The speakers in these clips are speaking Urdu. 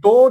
2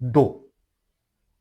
2,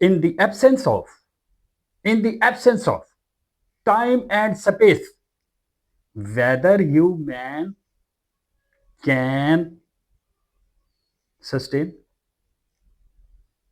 in the absence of time and space, whether you man can sustain।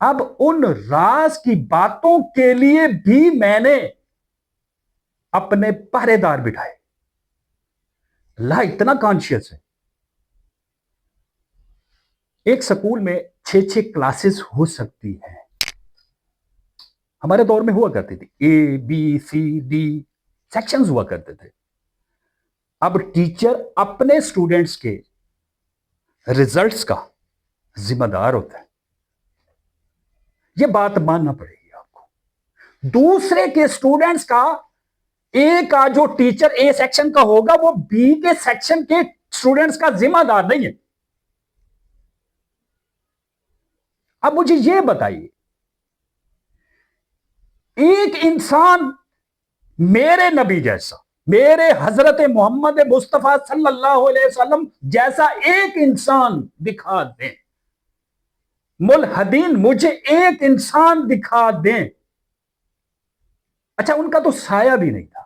اب ان راز کی باتوں کے لیے بھی میں نے اپنے پہرے دار بٹھائے. اللہ اتنا کانشیس ہے. ایک سکول میں 6 کلاسز ہو سکتی ہیں. ہمارے دور میں ہوا کرتی تھی ABCD سیکشنز ہوا کرتے تھے. اب ٹیچر اپنے اسٹوڈنٹس کے ریزلٹس کا ذمہ دار ہوتا ہے. یہ بات ماننا پڑے گی آپ کو. دوسرے کے اسٹوڈنٹس کا A کا جو ٹیچر A سیکشن کا ہوگا وہ B کے سیکشن کے اسٹوڈنٹس کا ذمہ دار نہیں ہے. اب مجھے یہ بتائیے, ایک انسان میرے نبی جیسا, میرے حضرت محمد مصطفیٰ صلی اللہ علیہ وسلم جیسا ایک انسان دکھا دیں, ملحدین مجھے ایک انسان دکھا دیں. اچھا ان کا تو سایہ بھی نہیں تھا,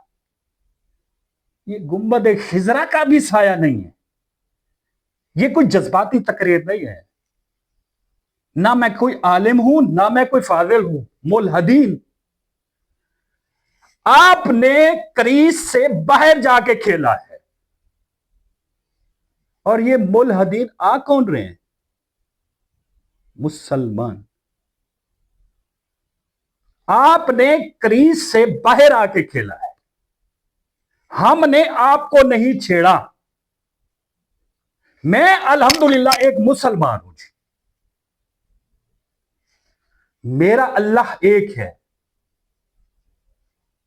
یہ گنبد خضرا کا بھی سایہ نہیں ہے. یہ کوئی جذباتی تقریر نہیں ہے. نہ میں کوئی عالم ہوں نہ میں کوئی فاضل ہوں. ملحدین آپ نے کریس سے باہر جا کے کھیلا ہے, اور یہ ملحدین آ کون رہے ہیں؟ مسلمان. آپ نے کریس سے باہر آ کے کھیلا ہے, ہم نے آپ کو نہیں چھیڑا. میں الحمدللہ ایک مسلمان ہوں جی. میرا اللہ ایک ہے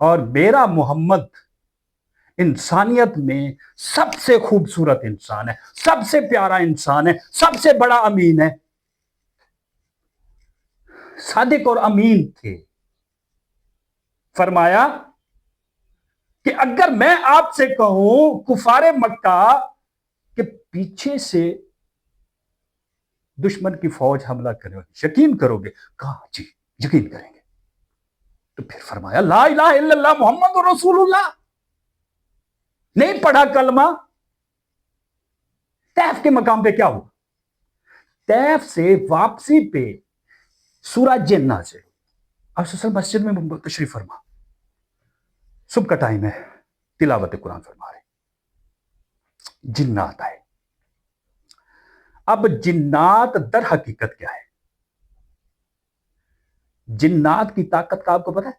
اور میرا محمد انسانیت میں سب سے خوبصورت انسان ہے, سب سے پیارا انسان ہے, سب سے بڑا امین ہے. صادق اور امین تھے. فرمایا کہ اگر میں آپ سے کہوں کفار مکہ کہ پیچھے سے دشمن کی فوج حملہ کرے, یقین کرو گے؟ کہا جی یقین کریں گے. تو پھر فرمایا لا الہ الا اللہ محمد رسول اللہ. نہیں پڑھا کلمہ. طیف کے مقام پہ کیا ہوا؟ طیف سے واپسی پہ سورہ جن نازل. آپ مسجد میں تشریف فرما, صبح کا ٹائم ہے, تلاوت قرآن فرما رہے, جنات آئے. اب جنات در حقیقت کیا ہے؟ جنات کی طاقت کا آپ کو پتا ہے؟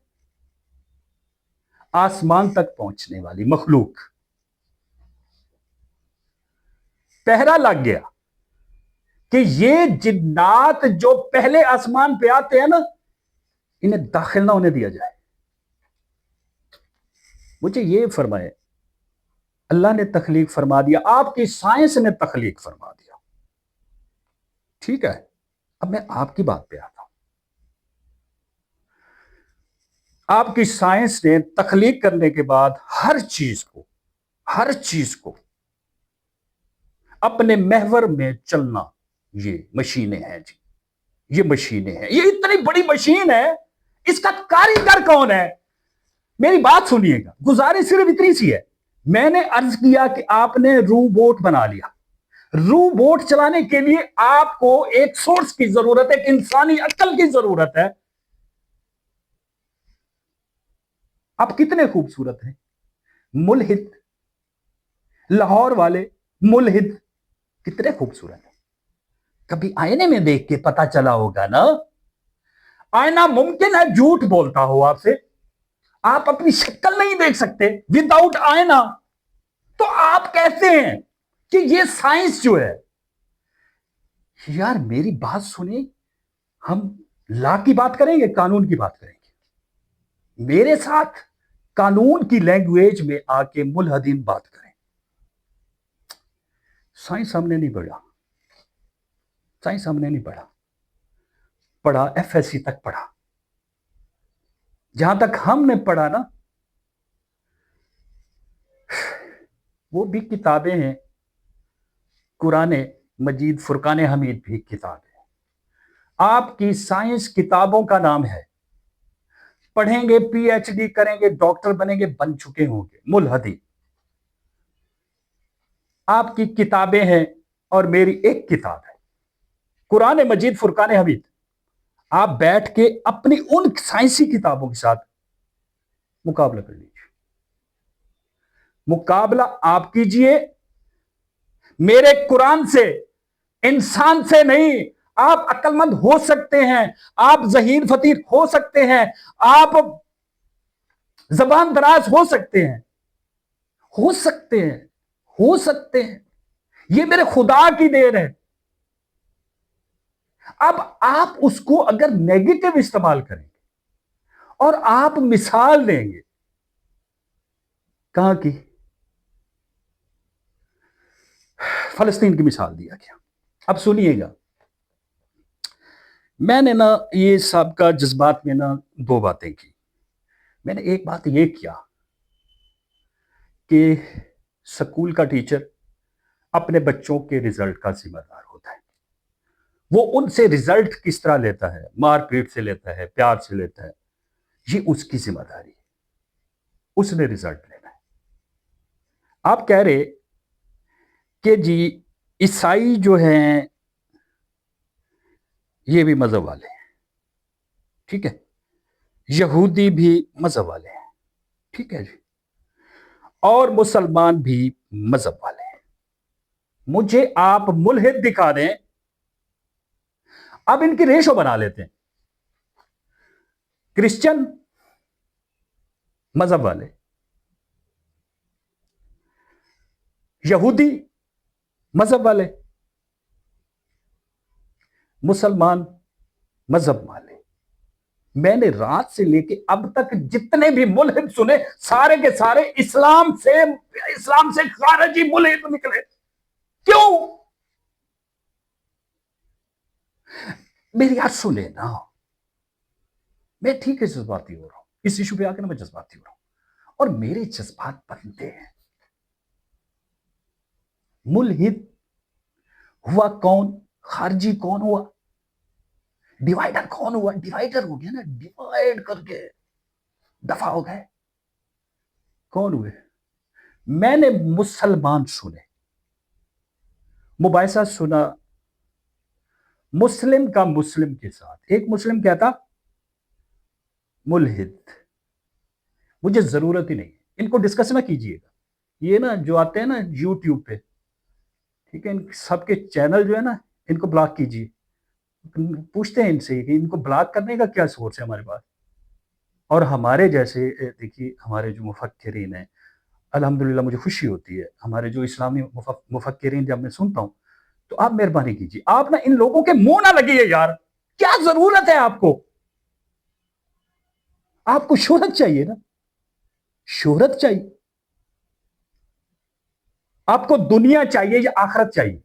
آسمان تک پہنچنے والی مخلوق. پہرا لگ گیا کہ یہ جنات جو پہلے آسمان پہ آتے ہیں نا, انہیں داخل نہ ہونے دیا جائے. مجھے یہ فرمائے, اللہ نے تخلیق فرما دیا, آپ کی سائنس نے تخلیق فرما دیا, ٹھیک ہے. اب میں آپ کی بات پہ آتا ہوں. آپ کی سائنس نے تخلیق کرنے کے بعد ہر چیز کو اپنے محور میں چلنا, یہ مشینیں ہیں جی, یہ مشینیں ہیں. یہ اتنی بڑی مشین ہے, اس کا کاریگر کون ہے؟ میری بات سنیے گا, گزارش صرف اتنی سی ہے. میں نے عرض کیا کہ آپ نے روبوٹ بنا لیا. روبوٹ چلانے کے لیے آپ کو ایک سورس کی ضرورت ہے, ایک انسانی عقل کی ضرورت ہے. آپ کتنے خوبصورت ہیں. ملحد, لاہور والے ملحد کتنے خوبصورت ہیں. کبھی آئینے میں دیکھ کے پتا چلا ہوگا نا. آئینہ ممکن ہے جھوٹ بولتا ہو آپ سے, آپ اپنی شکل نہیں دیکھ سکتے وداؤٹ آئینہ, تو آپ کہتے ہیں کہ یہ سائنس جو ہے. یار میری بات سنیں, ہم لا کی بات کریں گے, قانون کی بات کریں گے. میرے ساتھ قانون کی لینگویج میں آ کے ملحدین بات کریں. سائنس ہم نے نہیں پڑھا, سائنس ہم نے نہیں پڑھا, FSC تک پڑھا. جہاں تک ہم نے پڑھا نا, وہ بھی کتابیں ہیں. قرآن مجید, فرقان حمید بھی کتاب ہے. آپ کی سائنس کتابوں کا نام ہے. پڑھیں گے, PhD کریں گے, ڈاکٹر بنیں گے, بن چکے ہوں گے ملحدین. آپ کی کتابیں ہیں اور میری ایک کتاب ہے, قرآن مجید فرقان حمید. آپ بیٹھ کے اپنی ان سائنسی کتابوں کے ساتھ مقابلہ کر لیجیے. مقابلہ آپ کیجئے میرے قرآن سے، انسان سے نہیں. آپ عقل مند ہو سکتے ہیں، آپ ذہین فطیر ہو سکتے ہیں، آپ زبان دراز ہو سکتے ہیں، ہو سکتے ہیں، ہو سکتے ہیں. یہ میرے خدا کی دین ہے. اب آپ اس کو اگر نیگیٹو استعمال کریں گے اور آپ مثال دیں گے کہاں کی؟ فلسطین کی مثال دیا گیا. اب سنیے گا، میں نے نا یہ سابقہ جذبات میں نا دو باتیں کی. میں نے ایک بات یہ کیا کہ سکول کا ٹیچر اپنے بچوں کے رزلٹ کا ذمہ دار ہوتا ہے. وہ ان سے رزلٹ کس طرح لیتا ہے، مار پیٹ سے لیتا ہے، پیار سے لیتا ہے، یہ اس کی ذمہ داری ہے. اس نے رزلٹ لینا ہے. آپ کہہ رہے کہ جی عیسائی جو ہیں یہ بھی مذہب والے ہیں، ٹھیک ہے، یہودی بھی مذہب والے ہیں، ٹھیک ہے جی، اور مسلمان بھی مذہب والے ہیں. مجھے آپ ملحد دکھا دیں. اب ان کی ریشو بنا لیتے ہیں. کرسچن مذہب والے، یہودی مذہب والے، مسلمان مذہب والے. میں نے رات سے لے کے اب تک جتنے بھی ملحد سنے سارے کے سارے اسلام سے خارجی ملحد نکلے. کیوں؟ میری بات سنے نا. میں ٹھیک ہے جذباتی ہو رہا ہوں، اس ایشو پہ آ کے نا میں جذباتی ہو رہا ہوں، اور میرے جذبات بنتے ہیں. ملحد ہوا کون؟ خارجی کون ہوا؟ ڈیوائڈر کون ہوا؟ ڈیوائڈر ہو گیا نا، ڈیوائڈ کر کے دفع ہو گئے. کون ہوئے؟ میں نے مسلمان سنے، مباحثہ سنا مسلم کا مسلم کے ساتھ. ایک مسلم کہتا ملحد. مجھے ضرورت ہی نہیں ہے، ان کو ڈسکس نہ کیجئے گا. یہ نا جو آتے ہیں نا یوٹیوب پہ، ٹھیک ہے، ان سب کے چینل جو ہے نا ان کو بلاک کیجئے. پوچھتے ہیں ان سے کہ ان کو بلاک کرنے کا کیا سورس ہے ہمارے پاس. اور ہمارے جیسے دیکھیے ہمارے جو مفکرین ہیں، الحمدللہ مجھے خوشی ہوتی ہے، ہمارے جو اسلامی مفکرین جب میں سنتا ہوں تو آپ مہربانی کیجیے، آپ نا ان لوگوں کے منہ نہ لگیے یار. کیا ضرورت ہے آپ کو؟ آپ کو شہرت چاہیے نا، شہرت چاہیے. آپ کو دنیا چاہیے یا آخرت چاہیے؟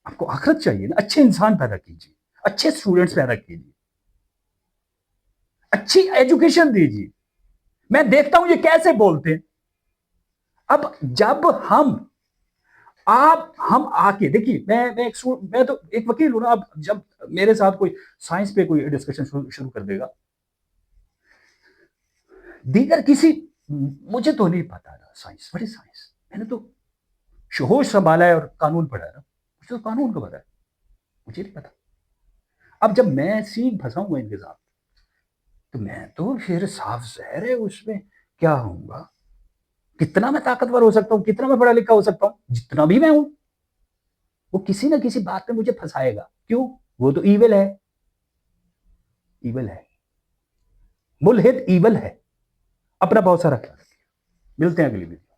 آپ کو آخرت چاہیے نا. اچھے انسان پیدا کیجیے، اچھے سٹوڈنٹس پیدا کیجیے، اچھی ایجوکیشن دیجیے. میں دیکھتا ہوں یہ کیسے بولتے ہیں. اب جب ہم آ کے دیکھیے، میں تو ایک وکیل ہوں نا. اب جب میرے ساتھ کوئی سائنس پہ کوئی ڈسکشن شروع کر دے گا، دیگر کسی، مجھے تو نہیں پتا نا سائنس، بڑی سائنس. میں نے تو شہوش سنبھالا ہے اور قانون پڑھا ہے نا، مجھے تو قانون کا پتا ہے، مجھے نہیں پتا. اب جب میں سینگ پھنسا ہوں ان کے ساتھ تو میں تو پھر صاف ظاہر ہے اس میں کیا ہوں گا. کتنا میں طاقتور ہو سکتا ہوں، کتنا میں پڑھا لکھا ہو سکتا ہوں، جتنا بھی میں ہوں، وہ کسی نہ کسی بات میں مجھے پھنسائے گا. کیوں؟ وہ تو ایول ہے، ایول ہے، ملحد ایول ہے. اپنا بہت سارا خیال رکھیے. ملتے ہیں اگلی ویڈیو.